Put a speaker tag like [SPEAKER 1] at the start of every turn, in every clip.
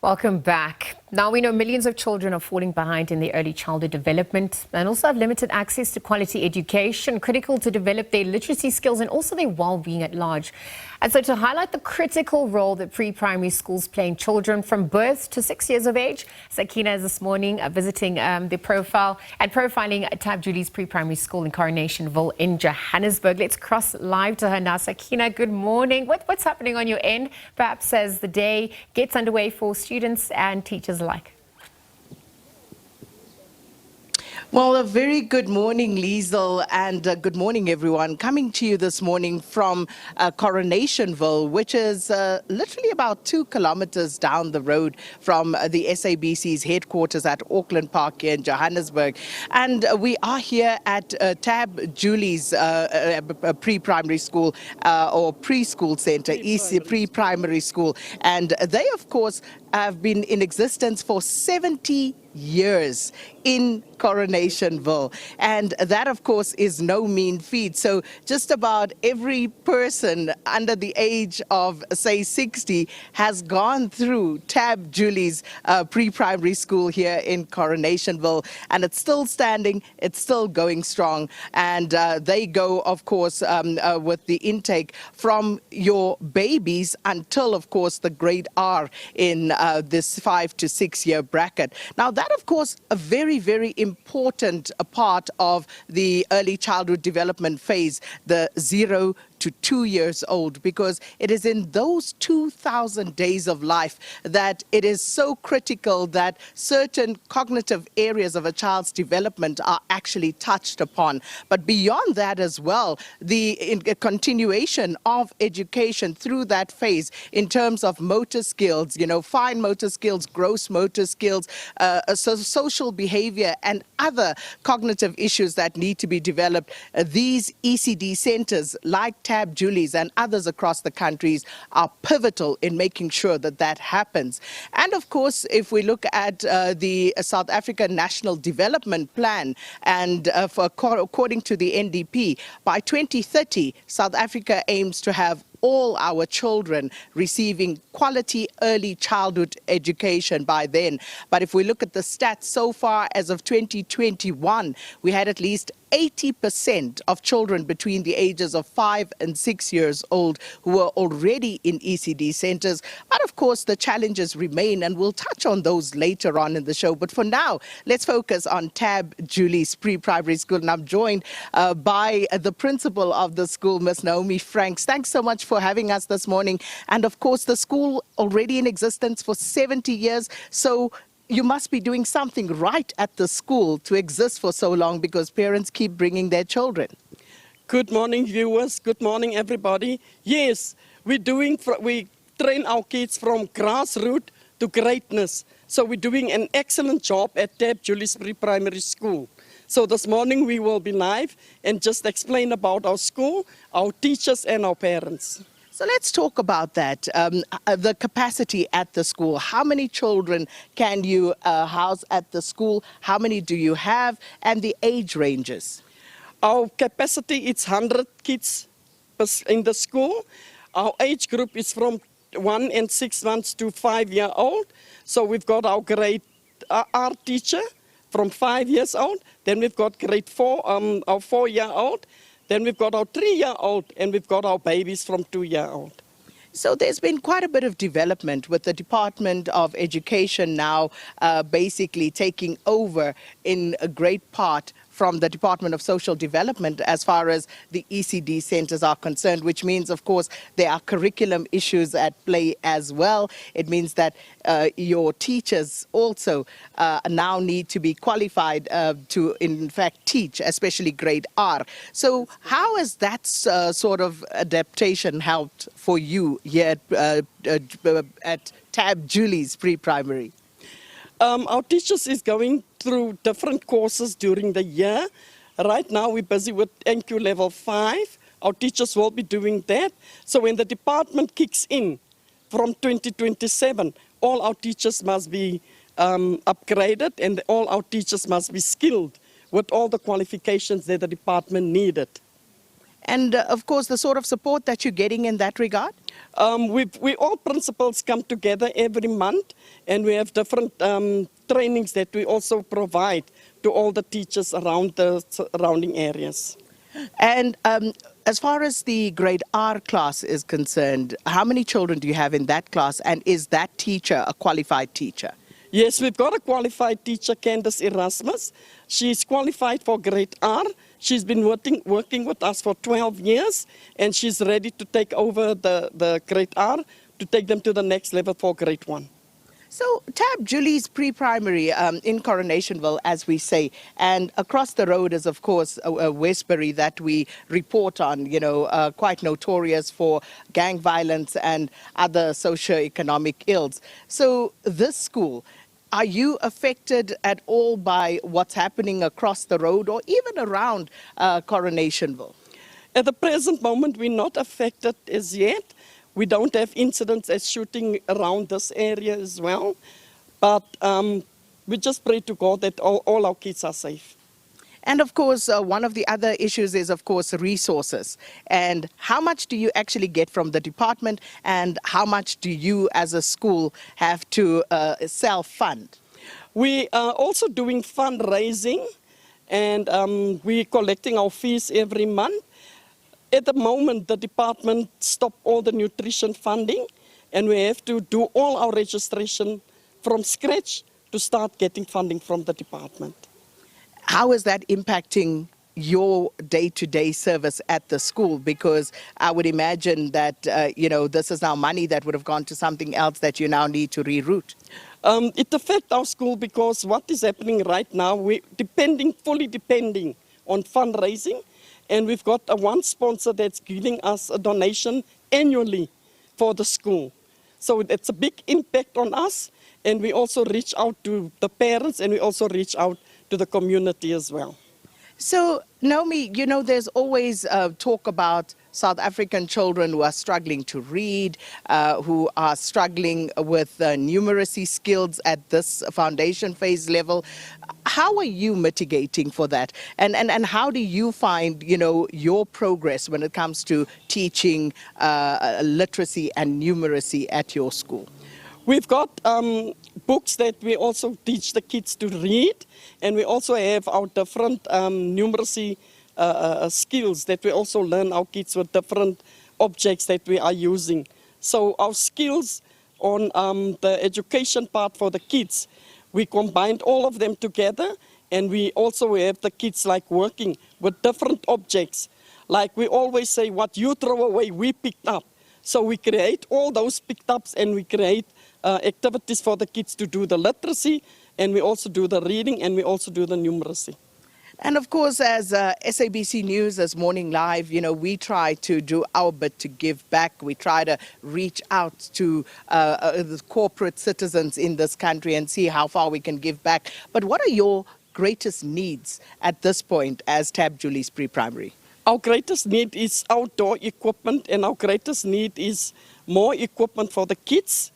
[SPEAKER 1] Welcome back. Now we know millions of children are falling behind in their early childhood development and also have limited access to quality education, critical to develop their literacy skills and also their well-being at large. And so to highlight the critical role that pre-primary schools play in children from birth to 6 years of age, Sakina is this morning visiting the profile and profiling at Tab Julie's pre-primary school in Coronationville in Johannesburg. Let's cross live to her now. Sakina, good morning. What's happening on your end, perhaps as the day gets underway for students and teachers alike?
[SPEAKER 2] Well, a very good morning, Liesl, and good morning, everyone. Coming to you this morning from Coronationville, which is literally about 2 kilometers down the road from the SABC's headquarters at Auckland Park here in Johannesburg. And we are here at Tab Julie's pre-primary school or preschool center, pre-primary school. And they, of course, have been in existence for 70 years in Coronationville, and that of course is no mean feat. So just about every person under the age of say 60 has gone through Tab Julie's pre-primary school here in Coronationville, and it's still standing, it's still going strong, and they go of course with the intake from your babies until of course the grade R in this 5 to 6 year bracket. Now that of course a very, very important part of the early childhood development phase, the 0 to 2 years old, because it is in those 2,000 days of life that it is so critical that certain cognitive areas of a child's development are actually touched upon. But beyond that as well, the continuation of education through that phase in terms of motor skills, fine motor skills, gross motor skills, social behavior and other cognitive issues that need to be developed. These ECD centers like Tab Julie's and others across the countries are pivotal in making sure that that happens. And of course, if we look at the South African National Development Plan, and according to the NDP, by 2030, South Africa aims to have all our children receiving quality early childhood education by then. But if we look at the stats so far as of 2021, we had at least 80% of children between the ages of 5 and 6 years old who were already in ECD centers. But of course, the challenges remain, and we'll touch on those later on in the show. But for now, let's focus on Tab Julie's pre-primary school. And I'm joined by the principal of the school, Miss Naomi Franks. Thanks so much for having us this morning. And of course, the school already in existence for 70 years. So you must be doing something right at the school to exist for so long, because parents keep bringing their children.
[SPEAKER 3] Good morning, viewers. Good morning, everybody. Yes, we train our kids from grassroots to greatness. So we're doing an excellent job at Tab Julie's pre-primary school. So this morning we will be live and just explain about our school, our teachers and our parents.
[SPEAKER 2] So let's talk about that, the capacity at the school. How many children can you house at the school? How many do you have? And the age ranges?
[SPEAKER 3] Our capacity is 100 kids in the school. Our age group is from 1 and 6 months to 5 years old. So we've got our grade R teacher from 5 years old. Then we've got grade 4, our 4-year-old. Then we've got our 3-year-old, and we've got our babies from 2-year-old.
[SPEAKER 2] So there's been quite a bit of development with the Department of Education now basically taking over in a great part from the Department of Social Development as far as the ECD centers are concerned, which means, of course, there are curriculum issues at play as well. It means that your teachers also now need to be qualified to, in fact, teach, especially grade R. So how has that sort of adaptation helped for you here at Tab Julie's pre-primary?
[SPEAKER 3] Our teachers is going through different courses during the year. Right now we're busy with NQ level 5. Our teachers will be doing that. So when the department kicks in from 2027, all our teachers must be upgraded, and all our teachers must be skilled with all the qualifications that the department needed.
[SPEAKER 2] And of course, the sort of support that you're getting in that regard?
[SPEAKER 3] We all principals come together every month, and we have different trainings that we also provide to all the teachers around the surrounding areas.
[SPEAKER 2] And as far as the grade R class is concerned, how many children do you have in that class, and is that teacher a qualified teacher?
[SPEAKER 3] Yes, we've got a qualified teacher, Candace Erasmus. She's qualified for grade R. She's been working with us for 12 years, and she's ready to take over the grade R to take them to the next level for grade 1.
[SPEAKER 2] So, Tab Julie's pre-primary in Coronationville, as we say, and across the road is, of course, Westbury that we report on, quite notorious for gang violence and other socio-economic ills. So, this school, are you affected at all by what's happening across the road or even around Coronationville?
[SPEAKER 3] At the present moment, we're not affected as yet. We don't have incidents as shooting around this area as well. But we just pray to God that all our kids are safe.
[SPEAKER 2] And of course, one of the other issues is, of course, resources. And how much do you actually get from the department, and how much do you as a school have to self-fund?
[SPEAKER 3] We are also doing fundraising, and we're collecting our fees every month. At the moment, the department stopped all the nutrition funding, and we have to do all our registration from scratch to start getting funding from the department.
[SPEAKER 2] How is that impacting your day-to-day service at the school? Because I would imagine that, this is now money that would have gone to something else that you now need to reroute.
[SPEAKER 3] It affects our school because what is happening right now, we're fully depending on fundraising. And we've got one sponsor that's giving us a donation annually for the school. So it's a big impact on us. And we also reach out to the parents, and we also reach out to the community as well.
[SPEAKER 2] So, Naomi, there's always talk about South African children who are struggling to read, who are struggling with numeracy skills at this foundation phase level. How are you mitigating for that? And how do you find, your progress when it comes to teaching literacy and numeracy at your school?
[SPEAKER 3] We've got books that we also teach the kids to read, and we also have our different numeracy skills that we also learn our kids with different objects that we are using. So our skills on the education part for the kids, we combined all of them together, and we also have the kids working with different objects. Like we always say, what you throw away, we picked up. So we create all those picked ups, and we create activities for the kids to do the literacy, and we also do the reading, and we also do the numeracy.
[SPEAKER 2] And of course, as SABC News, as Morning Live, we try to do our bit to give back. We try to reach out to the corporate citizens in this country and see how far we can give back. But what are your greatest needs at this point as Tab Julie's pre-primary?
[SPEAKER 3] Our greatest need is outdoor equipment, and our greatest need is more equipment for the kids,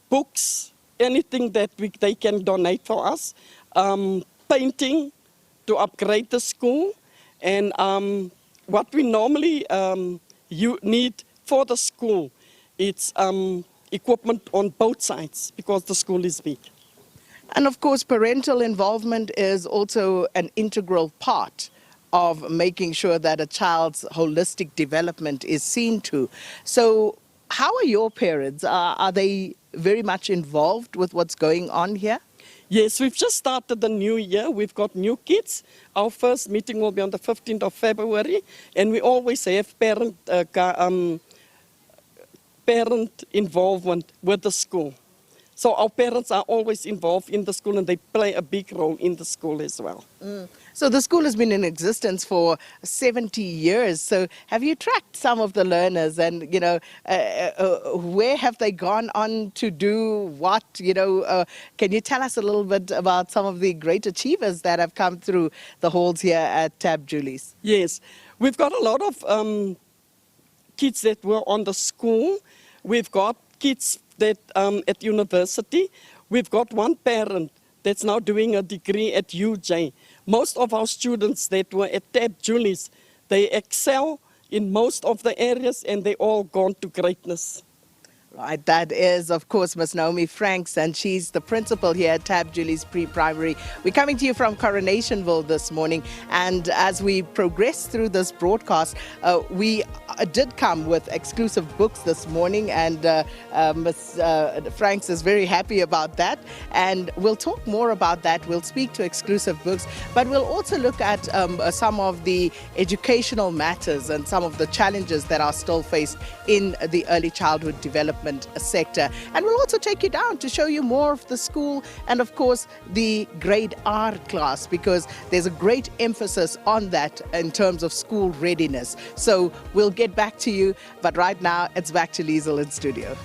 [SPEAKER 3] books, anything that they can donate for us, painting to upgrade the school, and what we normally need for the school, it's equipment on both sides because the school is big.
[SPEAKER 2] And of course, parental involvement is also an integral part of making sure that a child's holistic development is seen to. So how are your parents? Are they very much involved with what's going on here?
[SPEAKER 3] Yes, we've just started the new year. We've got new kids. Our first meeting will be on the 15th of February, and we always have parent involvement with the school. So our parents are always involved in the school, and they play a big role in the school as well.
[SPEAKER 2] So the school has been in existence for 70 years. So have you tracked some of the learners, and, where have they gone on to do what? Can you tell us a little bit about some of the great achievers that have come through the halls here at Tab Julie's?
[SPEAKER 3] Yes, we've got a lot of kids that were on the school. We've got kids that at university. We've got one parent that's now doing a degree at UJ. Most of our students that were at Tab Julie's, They excel in most of the areas and they all gone to greatness.
[SPEAKER 2] Right, that is, of course, Miss Naomi Franks, and she's the principal here at Tab Julie's Pre-Primary. We're coming to you from Coronationville this morning, and as we progress through this broadcast, we did come with exclusive books this morning, and Miss Franks is very happy about that, and we'll talk more about that. We'll speak to exclusive books, but we'll also look at some of the educational matters and some of the challenges that are still faced in the early childhood development sector, and we'll also take you down to show you more of the school and of course the grade R class, because there's a great emphasis on that in terms of school readiness. So we'll get back to you, but right now it's back to Liesl in studio.